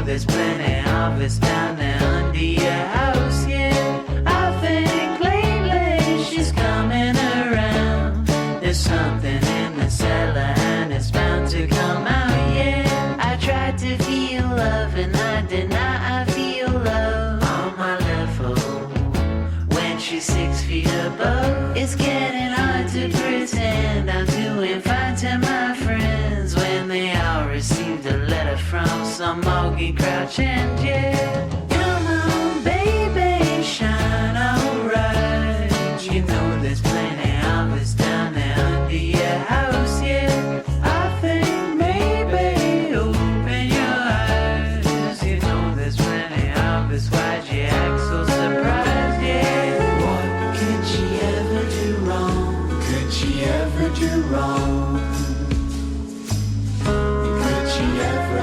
There's plenty of us down there under your house, yeah. I think lately she's coming around. There's something in the cellar and it's bound to come out, yeah. I tried to feel love and I deny I feel love on my level. When she's 6 feet above, it's getting hard to pretend I'm doing fine to my friends when they all received a letter from some moggy crouch and yeah. Come on, baby, shine alright. You know there's plenty of us down there under your house, yeah. I think maybe open your eyes. You know there's plenty of us. Why'd you act so surprised, yeah? What could she ever do wrong? Could she ever do wrong? Could she ever?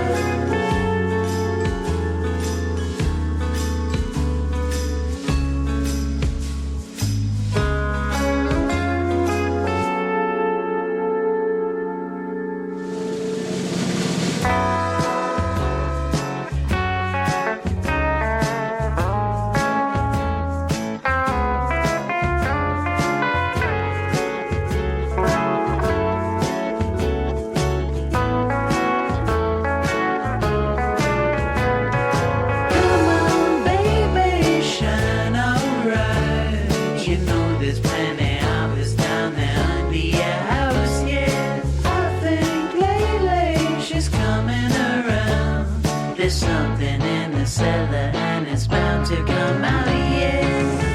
There's something in the cellar and it's bound to come out, yeah.